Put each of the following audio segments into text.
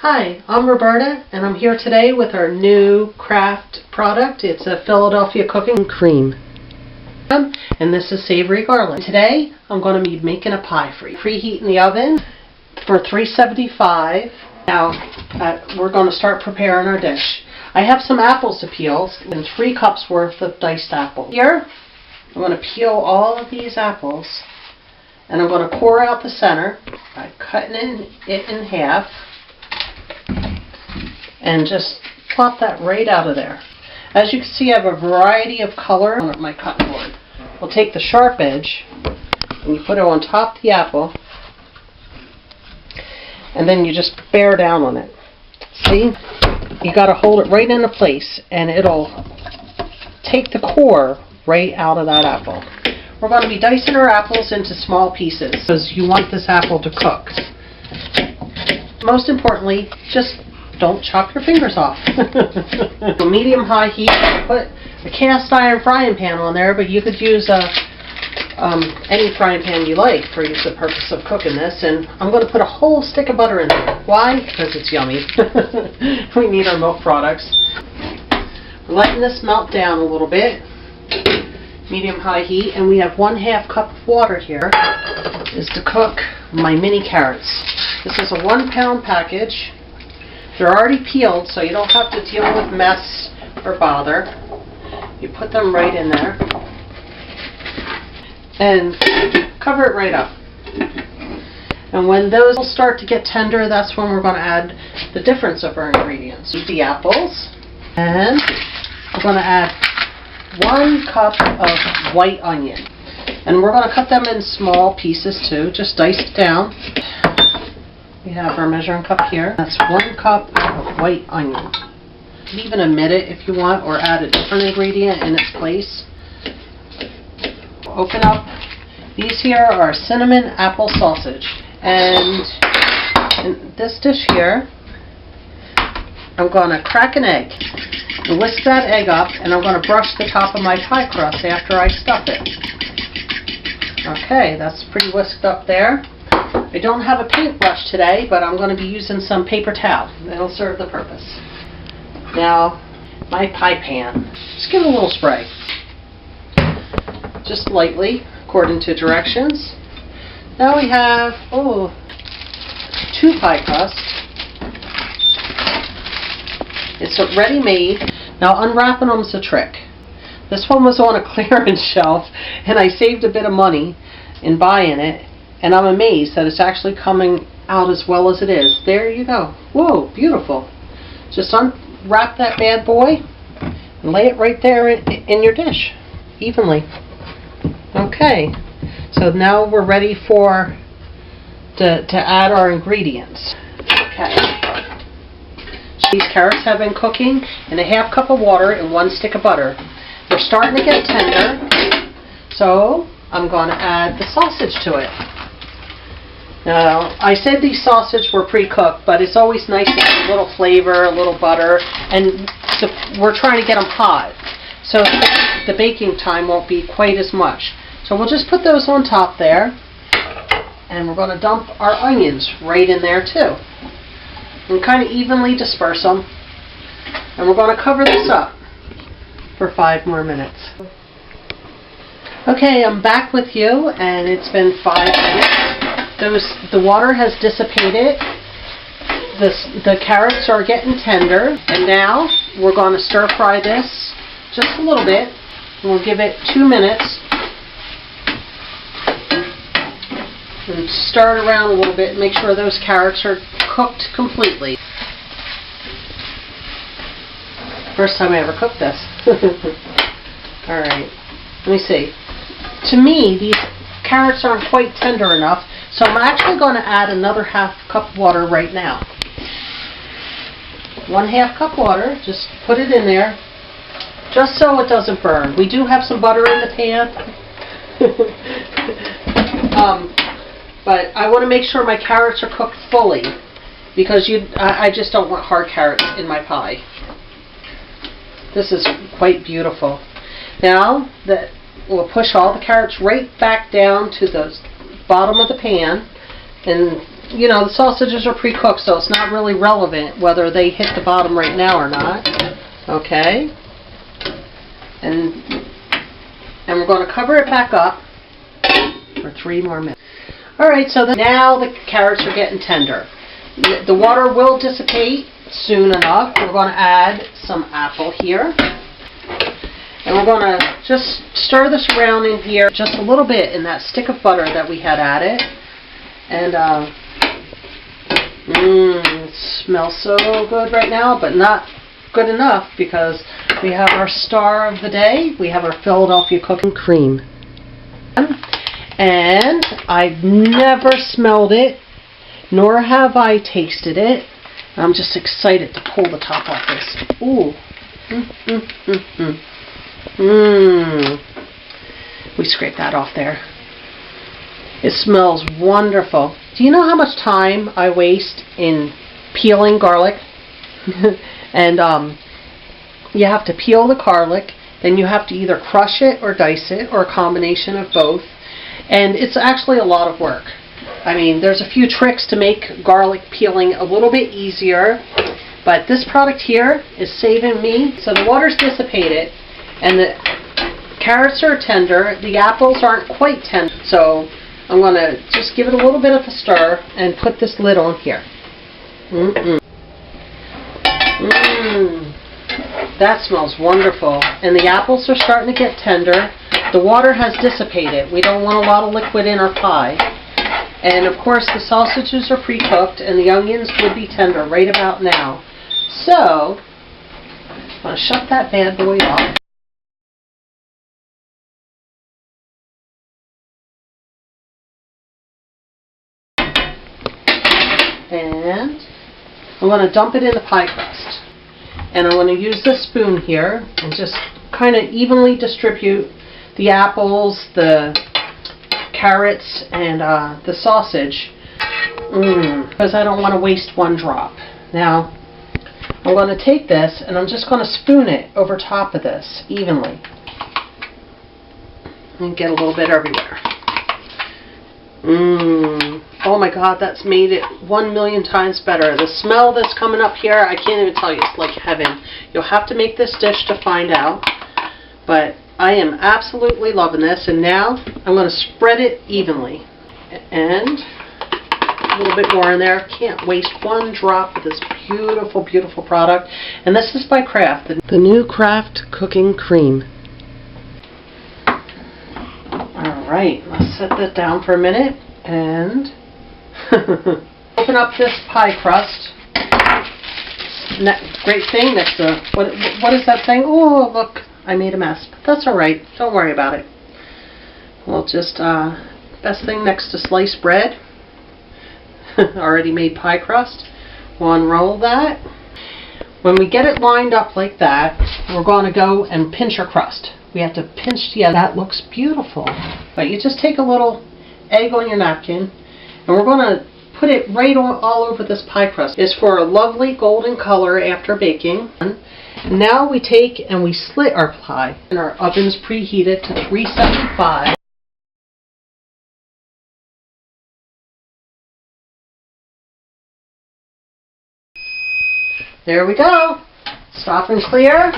Hi, I'm Roberta, and I'm here today with our new Kraft product. It's a Philadelphia cooking cream. And this is savory garlic. Today, I'm going to be making a pie for you. Preheat in the oven for 375. Now, we're going to start preparing our dish. I have some apples to peel and 3 cups worth of diced apples. Here, I'm going to peel all of these apples, and I'm going to core out the center by cutting it in half. And just plop that right out of there. As you can see, I have a variety of color on my cutting board. We'll take the sharp edge and you put it on top of the apple, and then you just bear down on it. See? You got to hold it right into place, and it'll take the core right out of that apple. We're going to be dicing our apples into small pieces because you want this apple to cook. Most importantly, just don't chop your fingers off. Medium-high heat. Put a cast iron frying pan on there, but you could use any frying pan you like for the purpose of cooking this. And I'm going to put a whole stick of butter in there. Why? Because it's yummy. We need our milk products. We're letting this melt down a little bit. Medium-high heat, and we have 1/2 cup of water here. Is to cook my mini carrots. This is a 1 pound package. They're already peeled, so you don't have to deal with mess or bother. You put them right in there and cover it right up. And when those start to get tender, that's when we're going to add the difference of our ingredients. The apples, and we're going to add 1 cup of white onion. And we're going to cut them in small pieces too, just diced down. We have our measuring cup here. That's 1 cup of white onion. You can even omit it if you want, or add a different ingredient in its place. Open up. These here are cinnamon apple sausage. And in this dish here, I'm going to crack an egg. And whisk that egg up, and I'm going to brush the top of my pie crust after I stuff it. Okay, that's pretty whisked up there. I don't have a paintbrush today, but I'm going to be using some paper towel. That'll serve the purpose. Now, my pie pan. Just give it a little spray. Just lightly, according to directions. Now we have, 2 pie crusts. It's ready-made. Now, unwrapping them is a trick. This one was on a clearance shelf, and I saved a bit of money in buying it. And I'm amazed that it's actually coming out as well as it is. There you go. Whoa, beautiful. Just unwrap that bad boy and lay it right there in your dish, evenly. Okay, so now we're ready to add our ingredients. Okay. These carrots have been cooking in a 1/2 cup of water and 1 stick of butter. They're starting to get tender, so I'm going to add the sausage to it. Now, I said these sausage were pre-cooked, but it's always nice to have a little flavor, a little butter, and we're trying to get them hot, so the baking time won't be quite as much. So we'll just put those on top there, and we're going to dump our onions right in there too, and kind of evenly disperse them. And we're going to cover this up for 5 more minutes. Okay, I'm back with you, and it's been 5 minutes. The water has dissipated. The carrots are getting tender, and now we're going to stir fry this just a little bit. We'll give it 2 minutes and stir it around a little bit and make sure those carrots are cooked completely. First time I ever cooked this. Alright, let me see. To me, these carrots aren't quite tender enough, so I'm actually going to add another 1/2 cup of water right now. 1/2 cup water, just put it in there, just so it doesn't burn. We do have some butter in the pan, but I want to make sure my carrots are cooked fully, because I just don't want hard carrots in my pie. This is quite beautiful. Now that we'll push all the carrots right back down to the bottom of the pan and you know, the sausages are pre-cooked, so it's not really relevant whether they hit the bottom right now or not. Okay. And we're going to cover it back up for 3 more minutes. Alright, so now the carrots are getting tender. The water will dissipate soon enough. We're going to add some apple here. And we're going to just stir this around in here just a little bit in that stick of butter that we had added. And it smells so good right now, but not good enough because we have our star of the day. We have our Philadelphia cooking cream. And I've never smelled it, nor have I tasted it. I'm just excited to pull the top off this. Ooh. We scrape that off there. It smells wonderful. Do you know how much time I waste in peeling garlic? And you have to peel the garlic, then you have to either crush it or dice it, or a combination of both. And it's actually a lot of work. I mean, there's a few tricks to make garlic peeling a little bit easier, but this product here is saving me. So the water's dissipated, and the carrots are tender. The apples aren't quite tender, so I'm going to just give it a little bit of a stir and put this lid on here. That smells wonderful. And the apples are starting to get tender. The water has dissipated. We don't want a lot of liquid in our pie. And of course the sausages are pre-cooked and the onions would be tender right about now. So, I'm going to shut that bad boy off. And I'm going to dump it in the pie crust. And I'm going to use this spoon here and just kind of evenly distribute the apples, the carrots, and the sausage. Because I don't want to waste one drop. Now, I'm going to take this and I'm just going to spoon it over top of this evenly. And get a little bit everywhere. Oh my God, that's made it 1,000,000 times better. The smell that's coming up here, I can't even tell you. It's like heaven. You'll have to make this dish to find out. But I am absolutely loving this. And now I'm going to spread it evenly. And a little bit more in there. Can't waste one drop of this beautiful, beautiful product. And this is by Kraft. The new Kraft cooking cream. Alright, let's set that down for a minute and open up this pie crust. Great thing next to, what is that thing? Oh, look, I made a mess. But that's alright, don't worry about it. We'll just, best thing next to sliced bread. Already made pie crust. We'll unroll that. When we get it lined up like that, we're going to go and pinch our crust. We have to pinch, yeah, that looks beautiful. But you just take a little egg on your napkin, and we're going to put it right all over this pie crust. It's for a lovely golden color after baking. Now we take and we slit our pie, and our oven's preheated to 375. There we go. Stop and clear.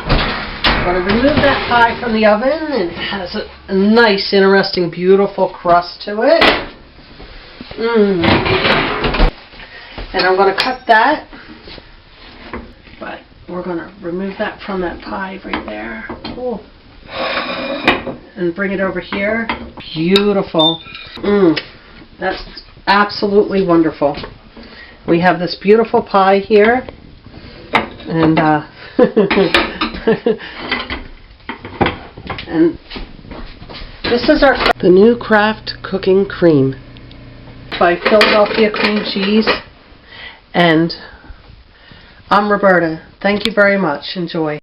I'm going to remove that pie from the oven, and it has a nice, interesting, beautiful crust to it. And I'm going to cut that, but we're going to remove that from that pie right there. Ooh. And bring it over here. Beautiful. That's absolutely wonderful. We have this beautiful pie here, and and this is the new Kraft cooking cream by Philadelphia cream cheese. And I'm Roberta. Thank you very much. Enjoy.